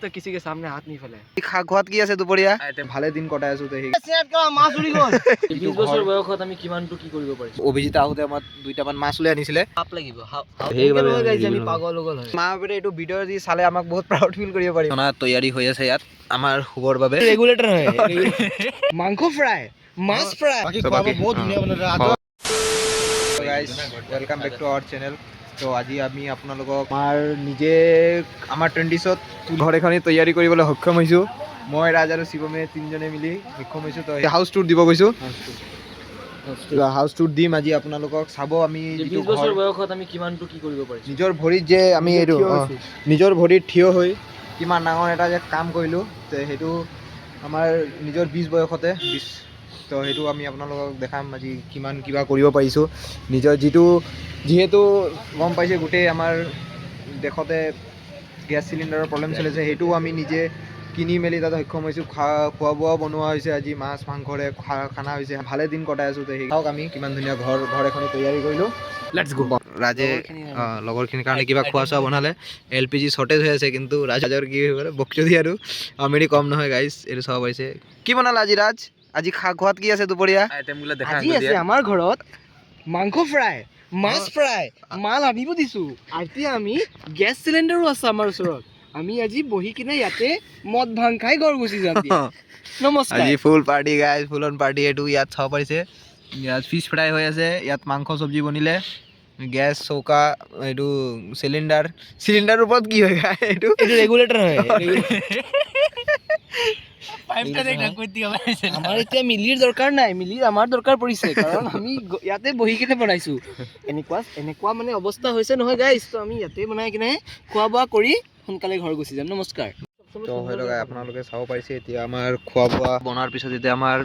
तो किसी के सामने हाथ नहीं फैलाए। ঘৰত কি আছে দুপৰীয়া ভালে দিন কটাই আছো তে মাছ উৰি গ'ল। 20 বছৰ বয়সত আমি কিমানটো কি কৰিব পাৰিছো। অভিজিত আহোতে আমাৰ দুইটামান মাছ লৈ আনিছিলে হাপ লাগিব সেইবাবে আমি পাগল গ'ল হয়। মা বাপেৰে এইটো ভিডিঅ' যি চালে আমাক বহুত প্ৰাউড ফিল কৰিব পাৰিব। খানা তৈয়াৰী হৈ আছে ইয়াত আমাৰ শুবৰ বাবে ৰেগুলেটৰ হয় মাংস ফ্ৰাই মাছ ফ্ৰাই বাকি খোৱা বহুত ধুনীয়া বনালে guys welcome back to আওয়াৰ channel. তো আজি আমি আপোনালোকক আমাৰ নিজে আমাৰ 20ত ঘৰ এখনি তৈয়াৰী কৰিবলৈ সক্ষম হৈছো। মই ৰাজ আৰু শিৱমে তিনিজনে মিলি সক্ষম হৈছো। তো হাউস টুৰ দিব গৈছো। হাউস টুৰ দিম আজি আপোনালোকক চাব আমি 20 বছৰ বয়সত আমি কিমানটো কি কৰিব পাৰিছো। নিজৰ ভৰিত যে আমি এইটো নিজৰ ভৰিত থিয় হৈ কিমান ডাঙৰ এটা যে কাম কৰিলো তে সেইটো আমাৰ নিজৰ 20 বয়সতে 20 তো সেইটো আমি আপোনালোকক দেখাম আজি কিমান কিবা কৰিব পাৰিছো। নিজৰ যিহেতু গম পাইছে গোটেই আমাৰ দেশতে গেছ চিলিণ্ডাৰৰ প্ৰব্লেম চলিছে সেইটো আমি নিজে কিনি মেলি তাত সক্ষম হৈছোঁ। খোৱা বোৱাও বনোৱা হৈছে। আজি মাছ মাংসৰে খানা হৈছে। ভালে দিন কটাই আছোঁ। চাওক আমি কিমান ধুনীয়া ঘৰ এখনি তৈয়াৰী কৰিলোঁ। লেটছ গো। ৰাজে লগৰখিনিৰ কাৰণে কিবা খোৱা চোৱা বনালে। LPG শ্বৰ্টেজ হৈ আছে কিন্তু ৰাজৰ কি হৈ গ'ল বকচদি আৰু আমেৰি কম নহয় গাইছ। এইটো চাব পাৰিছে কি বনালা আজি ৰাজ। আজি ঘৰত কি আছে দুপৰীয়া আজি আছে আমাৰ ঘৰত মাংস ফ্ৰাই মাছ ফ্ৰাই মাল আনিব দিছো। আজি আমি গেছ চিলিণ্ডাৰো আছে আমাৰ ওচৰত। আমি আজি বহি কিনে ইয়াতে মদ ভাং খাই ঘৰ গুচি যাম। নমস্কাৰ। আজি full party guys full on party. এইটো ইয়াত চাব পাৰিছে ইয়াত ফিছ ফ্ৰাই হৈ আছে। ইয়াত মাংস চব্জি বনিলে গেছ চৌকা এইটো চিলিণ্ডাৰৰ ওপৰত কি হয় এইটো ৰেগুলেটৰ হয় আমাৰ এতিয়া মিলিৰ দৰকাৰ নাই। মিলিৰ আমাৰ দৰকাৰ পৰিছে কাৰণ আমি ইয়াতে বহি কিনে বনাইছো। এনেকুৱা মানে অৱস্থা হৈছে নহয় গাইজ। তো আমি ইয়াতে বনাই কিনে খোৱা বোৱা কৰি সোনকালে ঘৰ গুচি যাম। নমস্কাৰ। তো হয় লগা আপোনালোকে চাব পাৰিছে এতিয়া আমাৰ খোৱা বোৱা বনোৱাৰ পিছত এতিয়া আমাৰ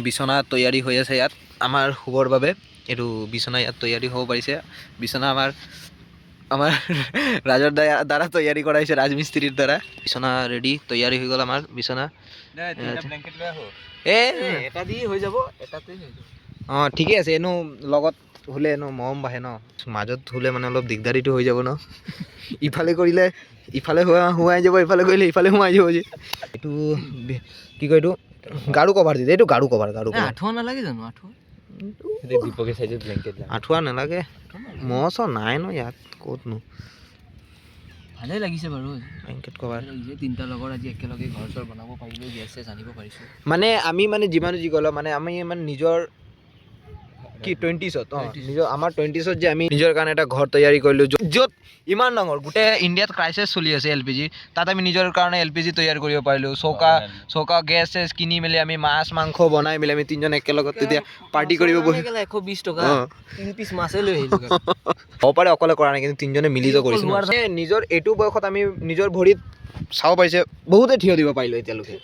বিচনা তৈয়াৰী হৈ আছে। ইয়াত আমাৰ শুবৰ বাবে এইটো বিচনা ইয়াত তৈয়াৰী হ'ব পাৰিছে। বিচনা আমাৰ ৰাজৰ দ্বাৰা তৈয়াৰী কৰাইছে ৰাজমিস্ত্ৰীৰ দ্বাৰা। বিচনা ৰেডি তৈয়াৰী হৈ গ'ল আমাৰ বিচনা। এটা দি হৈ যাব এটাতে অঁ ঠিকে আছে। এনেও লগত হ'লে এনেও মৰম বাঢ়ে ন। মাজত হ'লে মানে অলপ দিগদাৰীটো হৈ যাব ন। ইফালে কৰিলে ইফালে সোমাই যাব ইফালে কৰিলে ইফালে সোমাই যাব যে এইটো কি কয় এইটো গাৰু কভাৰ দিছে। এইটো গাৰু কভাৰ আঁঠুৱা নালাগে জানো। আঁঠুৱা নালাগে মহ চহ নাই ন ইয়াত ক'তনো। ভালেই লাগিছে বাৰু ব্লেংকেট কভাৰ তিনিটা লগৰ আজি একেলগে ঘৰ চৰ বনাব পাৰিলো। গেছ চেছ আনিব পাৰিছো। মানে আমি মানে যিমানো যি ক'লো মানে আমি মানে নিজৰ কি 20ত নিজৰ আমাৰ 20ত যে আমি নিজৰ কাৰণে এটা ঘৰ তৈয়াৰী কৰিলোঁ য'ত ইমান ডাঙৰ গোটেই ইণ্ডিয়াত ক্ৰাইচিছ চলি আছে LPG। তাত আমি নিজৰ কাৰণে LPG তৈয়াৰ কৰিব পাৰিলোঁ। চৌকা গেছ চেছ কিনি মেলি আমি মাছ মাংস বনাই মেলি আমি তিনিজন একেলগত তেতিয়া পাৰ্টি কৰিব বহি 120 টকা 3 পিচ মাছে লৈ আহিলোঁ। হ'ব পাৰে অকলে কৰা নাই কিন্তু তিনিজনে মিলিত কৰিছোঁ। নিজৰ এইটো বয়সত আমি নিজৰ ভৰিত চাব পাৰিছে বহুতে থিয় দিব পাৰিলোঁ। এতিয়ালৈকে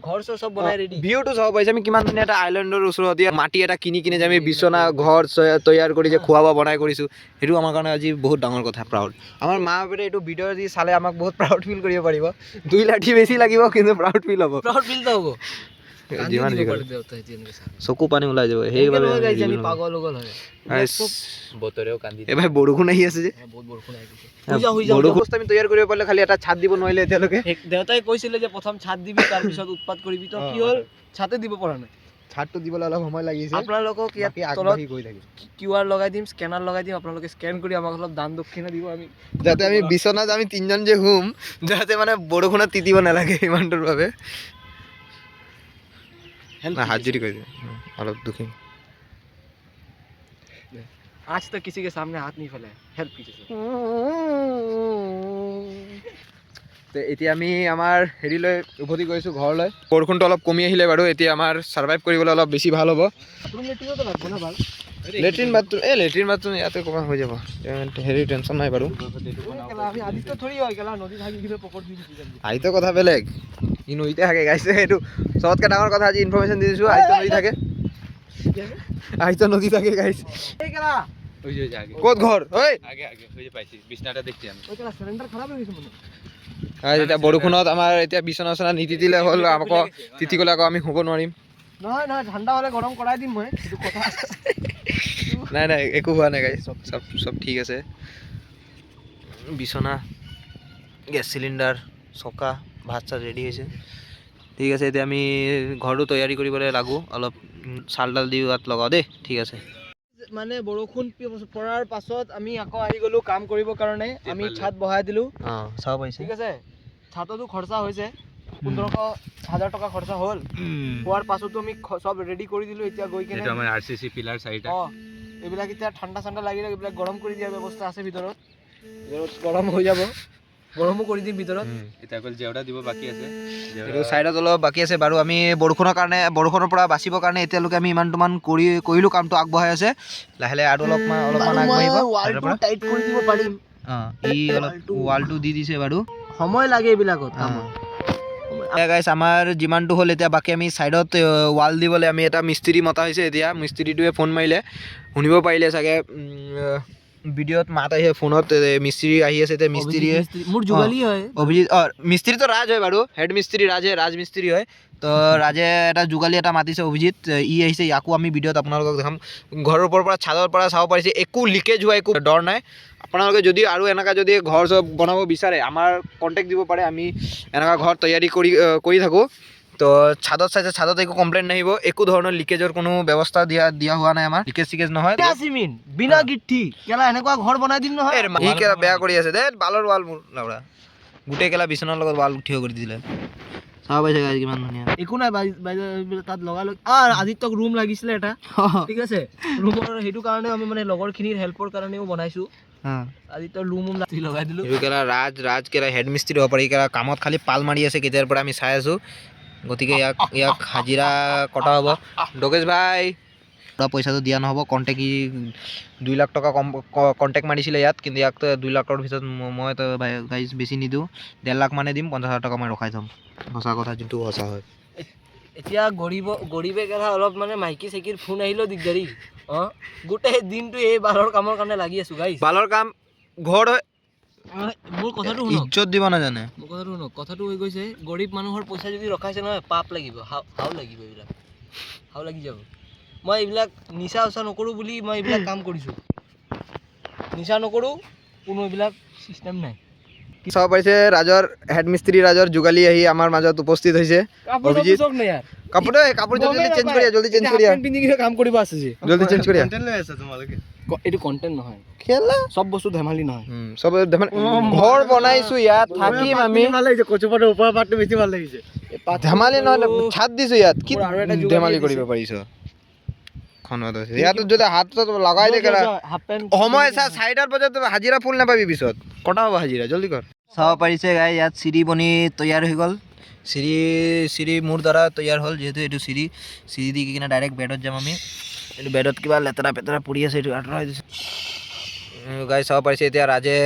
ঘৰ চৰ চব বনাই ৰেডি। ভিউটো চাব পাৰিছে আমি কিমান ধুনীয়া এটা আইলেণ্ডৰ ওচৰত মাটি এটা কিনি কিনে যে আমি বিচনা ঘৰ তৈয়াৰ কৰি যে খোৱা বোৱা বনাই কৰিছোঁ সেইটো আমাৰ কাৰণে আজি বহুত ডাঙৰ কথা প্ৰাউড। আমাৰ মা বাপেৰে এইটো ভিডিঅ' যি চালে আমাক বহুত প্ৰাউড ফিল কৰিব পাৰিব। 2 লাঠি বেছি লাগিব কিন্তু প্ৰাউড ফিল হ'ব। যিমান যি চকু পানী ওলাই যাব সেইবাবে এইবাৰ বৰষুণ আহি আছে যে আমি তৈয়াৰ কৰিব পাৰিলে খালি এটা ছাদ দিব নোৱাৰিলে এতিয়ালৈকে। দেউতাই কৈছিলে যে প্ৰথম ছাদ দিবি তাৰপিছত উৎপাত কৰিবি। তো কি হ'ল ছাদে দিব পৰা নাই। ছাদটো দিবলৈ অলপ সময় লাগিছে। আপোনালোকক ইয়াত তলত QR লগাই দিম স্কেনাৰ লগাই দিম। আপোনালোকে স্কেন কৰি আমাক অলপ দান দক্ষিণা দিব। আমি যাতে আমি বিচনাত আমি তিনিজন যে শুম যাতে মানে বৰষুণত তিতিব নালাগে ইমানটোৰ বাবে হাত জুৰি কৰি দিম অলপ দুখিম। आज तक किसी के सामने हाथ नहीं फैलाया। हेल्प कीजिए। তো এতিয়া আমি আমাৰ হেৰিলৈ উভতি গৈছোঁ ঘৰলৈ। বৰষুণটো অলপ কমি আহিলে বাৰু এতিয়া আমাৰ ছাৰ্ভাইভ কৰিবলৈ অলপ বেছি ভাল হ'ব। লেট্ৰিন বাথৰুম ইয়াতে ক'ৰবাত হৈ যাব হেৰি টেনশ্যন নাই বাৰু। আইতো কথা বেলেগ ই নদীতে থাকে গাইছে। সেইটো চবতকৈ ডাঙৰ কথা আজি ইনফৰমেশ্যন দি দিছোঁ। আইতো নদী থাকে আইতো নদী থাকে গাইছ। ক'ত ঘৰ ঐ এতিয়া বৰষুণত আমাৰ এতিয়া বিচনা চনা নিতিতিলে হ'ল আকৌ তিতি গ'লে আকৌ আমি শুব নোৱাৰিম। নহয় ঠাণ্ডা হ'লে গৰম কৰাই দিম মই। নাই একো হোৱা নাই গাইছ চব ঠিক আছে। বিচনা গেছ চিলিণ্ডাৰ চকা ভাত চাত ৰেডি হৈছে ঠিক আছে এতিয়া আমি ঘৰটো তৈয়াৰী কৰিবলৈ লাগো অলপ চালডাল দি ইয়াত লগাওঁ দেই ঠিক আছে মানে বৰষুণ পৰাৰ পাছত আমি আকৌ আহি গ'লো কাম কৰিবৰ কাৰণে আমি ছাদ বহাই দিলোঁ অঁ চাব পাৰিছে ঠিক আছে ছাদতো খৰচা হৈছে 15,000 টকা খৰচা হ'ল হোৱাৰ পাছতো আমি চব ৰেডি কৰি দিলোঁ এতিয়া গৈ কিনে আমাৰ আৰচিচি পিলাৰ চাৰিটা এইবিলাক এতিয়া ঠাণ্ডা লাগিলে এইবিলাক গৰম কৰি দিয়াৰ ব্যৱস্থা আছে ভিতৰত গৰম হৈ যাব গৰমো কৰি দিম ভিতৰত এতিয়া অকল জেওৰা দিব বাকী আছে এইটো চাইডত অলপ বাকী আছে বাৰু আমি বৰষুণৰ পৰা বাচিবৰ কাৰণে এতিয়ালৈকে আমি ইমান কৰিলোঁ কামটো আগবঢ়াই আছে লাহে লাহে আৰু অলপমান আগবাঢ়িব ৱালটো টাইট কৰি দিব পাৰিম ই অলপ ৱালটো দি দিছে বাৰু সময় লাগে এইবিলাকত গাইছ আমাৰ যিমানটো হ'ল এতিয়া বাকী আমি চাইডত ৱাল দিবলৈ আমি এটা মিস্ত্ৰী মতা হৈছে এতিয়া মিস্ত্ৰীটোৱে ফোন মাৰিলে শুনিব পাৰিলে চাগে ভিডিঅ'ত মাত আহি ফোনত মিস্ত্ৰী আহি আছে এতিয়া মিস্ত্ৰীয়ে মোৰ যোগালী হয় অভিজিৎ মিস্ত্ৰীটো ৰাজ হয় বাৰু হেড মিস্ত্ৰী ৰাজ মিস্ত্ৰী হয় তো ৰাজে এটা যোগালী এটা মাতিছে অভিজিৎ ই আহিছে ইয়াকো আমি ভিডিঅ'ত আপোনালোকক দেখাম ঘৰৰ ওপৰৰ পৰা ছাদৰ পৰা চাব পাৰিছে একো লিকেজ হোৱা একো ডৰ নাই আপোনালোকে যদি আৰু এনেকুৱা যদি ঘৰ চব বনাব বিচাৰে আমাৰ কণ্টেক্ট দিব পাৰে আমি এনেকুৱা ঘৰ তৈয়াৰী কৰি থাকোঁ তো ছাদত একো কমপ্লেইন নাহিব একো ধৰণৰ লিকেজৰ কোনো ব্যৱস্থা দিয়া হোৱা নাই আমাৰ লিকেজ নহয় চিমেণ্ট বিনা গিঠি কেলা এনেকুৱা ঘৰ বনাই দিম নহয় ই কেলা বেয়া কৰি আছে দে বালৰ ৱাল মোৰ লাউৰা গোটেই কেলা বিচনাৰ লগত ৱাল থিয় কৰি দিলে চাব পাইছে গাইজ কিমান ধুনীয়া একো নাই তাত লগাই আদিত্যক ৰুম লাগিছিলে এটা ঠিক আছে ৰুমৰ সেইটো কাৰণে আমি মানে লগৰখিনিৰ হেল্পৰ কাৰণেও বনাইছোঁ আদিত্যৰ ৰুম লগাই দিলোঁ এইটো কেলা ৰাজ কেলা হেড মিস্ত্ৰী হ'ব পাৰি কেলা কামত খালি পাল মাৰি আছে কেতিয়াৰ পৰা আমি চাই আছোঁ গতিকে ইয়াক হাজিৰা কটা হ'ব ডগেশ ভাই পইচাটো দিয়া নহ'ব কণ্টেক্ট 2 লাখ টকা কণ্টেক্ট মাৰিছিলে ইয়াত কিন্তু ইয়াক 2 লাখ টকাৰ ভিতৰত মই গাইজ বেছি নিদিওঁ 1.5 লাখ মানে দিম 50,000 টকা মই ৰখাই থ'ম সঁচা কথা যোনটো সঁচা হয় এতিয়া গৰীবে কেলা অলপ মানে মাইকী চাইকিৰ ফোন আহিলেও দিগদাৰী গোটেই দিনটো এই বালৰ কামৰ কাৰণে লাগি আছোঁ গাইজ বালৰ কাম ঘৰ হয় মোৰ কথাটো ইজ্জত দিব নাজানে মোৰ কথাটো শুনক কথাটো হৈ গৈছে গৰীব মানুহৰ পইচা যদি ৰখাইছে নহয় পাপ লাগিব হাও লাগিব এইবিলাক হাও লাগি যাব মই এইবিলাক নিচা নকৰোঁ বুলি মই এইবিলাক কাম কৰিছোঁ নিচা নকৰোঁ কোনো এইবিলাক চিষ্টেম নাই চাব পাৰিছে হেড মিস্ত্ৰী ৰাজৰ যোগালী আহি আমাৰ মাজত উপস্থিত হৈছে অভিজিৎ কাপোৰ জলদি চেঞ্জ কৰি কাম কৰিব আছে জলদি চেঞ্জ কৰি এইটো কণ্টেণ্ট নহয় খেলা চব বস্তু ধেমালি নহয় চব ঘৰ বনাইছো ইয়াত থাকিম আমি ভাল লাগিছে কচুপাতৰ ওপৰৰ পাতটো বেছি ভাল লাগিছে ধেমালি নহয় ছাদ দিছো ইয়াত কি ধেমালি কৰিব পাৰিছ ইয়াত যদি হাত লগাই দে সময় চা 4টা বজাত হাজিৰা ফুল নাপাবি পিছত কটা হ'ব হাজিৰা জলদি কৰ চাব পাৰিছে গাই ইয়াত চিৰি বনি তৈয়াৰ হৈ গ'ল চিৰি মোৰ দ্বাৰা তৈয়াৰ হ'ল যিহেতু এইটো চিৰি দি কিনে ডাইৰেক্ট বেডত যাম আমি এইটো বেডত কিবা লেতেৰা পেতেৰা পৰি আছে এইটো আঁতৰাই দিছোঁ গাই চাব পাৰিছে এতিয়া ৰাজে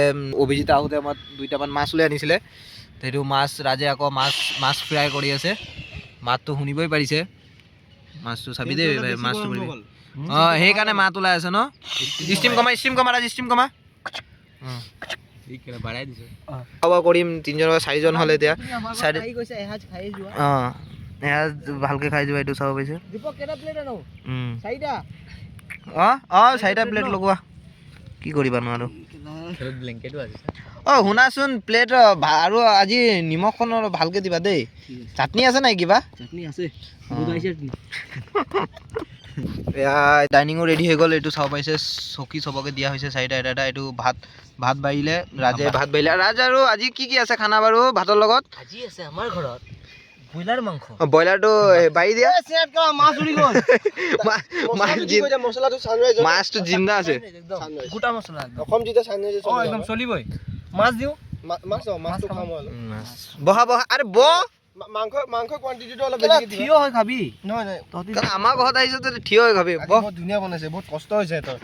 অভিজিৎ আহোঁতে আমাক 2টামান মাছ লৈ আনিছিলে সেইটো ৰাজে আকৌ মাছ ফ্ৰাই কৰি আছে মাতটো শুনিবই পাৰিছে মাছটো চাবি দেই মাছটো সেইকাৰণে মাত ওলাই আছে ন ষ্টিম কমা ৰাজ ষ্টিম কমা খোৱা কৰিম 3জন 4জন হ'লে এতিয়া ভালকৈ খাই যোৱা এইটো চাব পাৰিছে 4টা প্লেট লগোৱা কি কৰিবা নোৱাৰো শুনাচোন প্লেট আৰু আজি নিমখখন অলপ ভালকৈ দিবা দেই চাটনি আছে নাই কিবা চাটনি আছে এয়া ডাইনিঙো ৰেডি হৈ গ'ল এইটো চাব পাৰিছে চকী চবকে দিয়া হৈছে 4টা এটা এইটো ভাত বাঢ়িলে ৰাজ আৰু আজি কি আছে খানা বাৰু ভাতৰ লগত আজি আছে আমাৰ ঘৰত ব্ৰইলাৰ মাংস ব্ৰইলাৰটো বাঢ়ি দিয়া মাছ উৰি গ'ল মাছটো জিন্দা আছে গোটা মছলা একদম চলিবই মাছ দিওঁ বহা আৰে মাংস কোৱান্টিটিটো অলপ বেছিকে দিবা থিয় হৈ খাবি নহয় আমাৰ ঘৰত আহিছ তই থিয় হৈ খাবি বহুত ধুনীয়া বনাইছে বহুত কষ্ট হৈছে তোৰ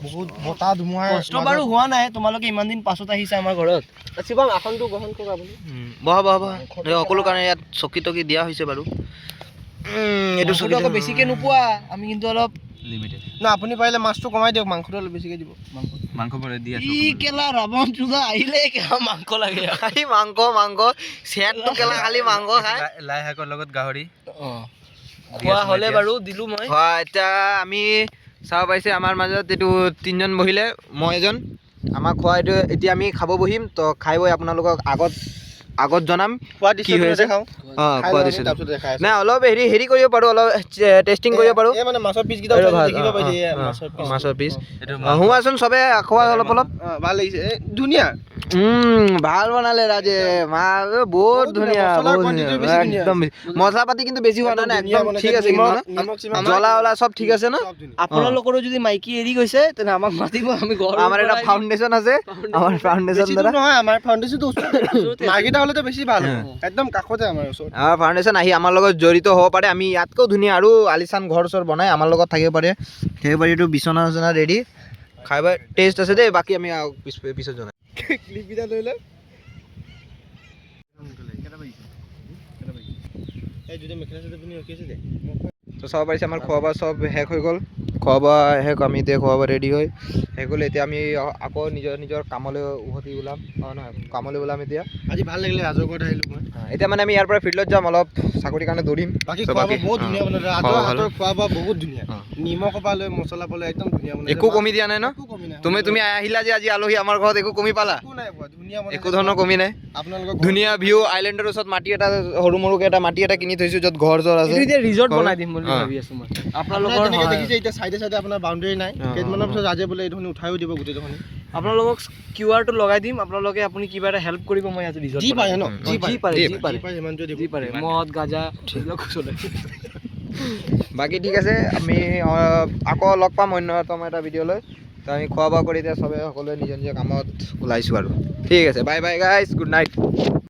বহুত বতাহ ধুমুহা কষ্ট বাৰু হোৱা নাই তোমালোকে ইমান দিন পাছত আহিছা আমাৰ ঘৰত শিৱম আসনটো গ্ৰহণ কৰক আপুনি বহা সকলো কাৰণে ইয়াত চকী তকী দিয়া হৈছে বাৰু এইটো চকী আকৌ বেছিকে নোপোৱা আমি কিন্তু অলপ লিমিটেড না আপুনি পাৰিলে মাছটো কমাই দিয়ক মাংসটো অলপ বেছিকে দিব মাংস পৰে দি আছে ই কেলা ৰাৱণ চুজা আহিলে কেলা মাংস লাগে খালি মাংস চেটটো কেলা খালি মাংস খায় লাই শাকৰ লগত গাহৰি খোৱা হ'লে বাৰু দিলোঁ মই এতিয়া আমি চাব পাৰিছে আমাৰ মাজত এইটো 3জন বহিলে মই এজন আমাক খোৱা এইটো এতিয়া আমি খাব বহিম তো খাই বৈ আপোনালোকক আগত জনাম কি হৈ আছে অঁ খোৱা দিছে নাই অলপ হেৰি কৰিব পাৰোঁ অলপ টেষ্টিং কৰিব পাৰোঁ মাছৰ পিচ শুৱাচোন চবে খোৱা অলপ ভাল লাগিছে ধুনীয়া ভাল বনালে ৰাজে মা বহুত ধুনীয়া একদম মছলা পাতি কিন্তু বেছি হোৱা নাই একদম ঠিক আছে জ্বলা ওলা চব ঠিক আছে ন আপোনালোকৰো যদি মাইকী এৰি গৈছে তেনে আমাক মাতিব আমি ঘৰ আমাৰ এটা ফাউণ্ডেশ্যন আছে আমাৰ ফাউণ্ডেশ্যন দ্বাৰা নহয় আমাৰ ফাউণ্ডেশ্যনটো মাইকীটা হ'লেতো বেছি ভাল একদম কাষতে আমাৰ ওচৰত আমাৰ ফাউণ্ডেশ্যন আহি আমাৰ লগত জড়িত হ'ব পাৰে আমি ইয়াতকৈও ধুনীয়া আৰু আলিচান ঘৰ চৰ বনাই আমাৰ লগত থাকিব পাৰে এইটো বিচনা চনা ৰেডি খাই বাই টেষ্ট আছে দেই বাকী আমি পিছত জনাই ক্লিপকেইটা লৈ লৈ এই যদি মেখেলা চাদৰ পিন্ধি ৰখি আছে দে তো চাব পাৰিছে আমাৰ খোৱা বোৱা চব শেষ হৈ গ'ল খোৱা বোৱা শেষ আমি এতিয়া খোৱা বোৱা ৰেডি হৈ শেষ গ'ল এতিয়া আমি আকৌ নিজৰ কামলৈ উভতি ওলাম নহয় কামলৈ ওলাম এতিয়া আজি ভাল লাগিলে ৰাজঘৰত আহিলোঁ মই এতিয়া মানে আমি ইয়াৰ পৰা ফিল্ডত যাম অলপ চাকৰিৰ কাৰণে দৌৰিম বাকী খোৱা বোৱা বহুত ধুনীয়া বনালে ৰাজৰ হাতৰ খোৱা বোৱা বহুত ধুনীয়া নিমখৰ পৰা লৈ মছলা পৰা লৈ একদম ধুনীয়া বনালে একো কমি দিয়া নাই ন একো কমি নাই তুমি আহিলা যে আজি আলহী আমাৰ ঘৰত একো কমি পালা একো নাই পোৱা ধুনীয়া বনালে একো ধৰণৰ কমি নাই আপোনালোকৰ ধুনীয়া ভিউ আইলেণ্ডৰ ওচৰত মাটি এটা সৰু মৰুকৈ এটা মাটি এটা কিনি থৈছোঁ য'ত ঘৰ চৰ আছে এতিয়া ৰিজৰ্ট ঘৰ- বনাই দিম বুলি ভাবি আছোঁ মই আপোনালোকৰ দেখিছে এতিয়া চাইডে চাইডে আপোনাৰ বাউণ্ডেৰী নাই কেইদিনমানৰ পিছত ৰাজে বোলে এইটো উঠাইও দিব গোটেইখন আপোনালোকক কিউআৰটো লগাই দিম আপোনালোকে আপুনি কিবা এটা হেল্প কৰিব মই আজি ৰিজৰ্ট যি পাৰে ন যি পাৰে যি পাৰে মদ গাজা এইবিলাক চলে বাকী ঠিক আছে আমি আকৌ লগ পাম অন্যতম এটা ভিডিঅ' লৈ তো আমি খোৱা বোৱা কৰি এতিয়া চবে সকলোৱে নিজৰ নিজৰ কামত ওলাইছোঁ আৰু ঠিক আছে bye bye guys good night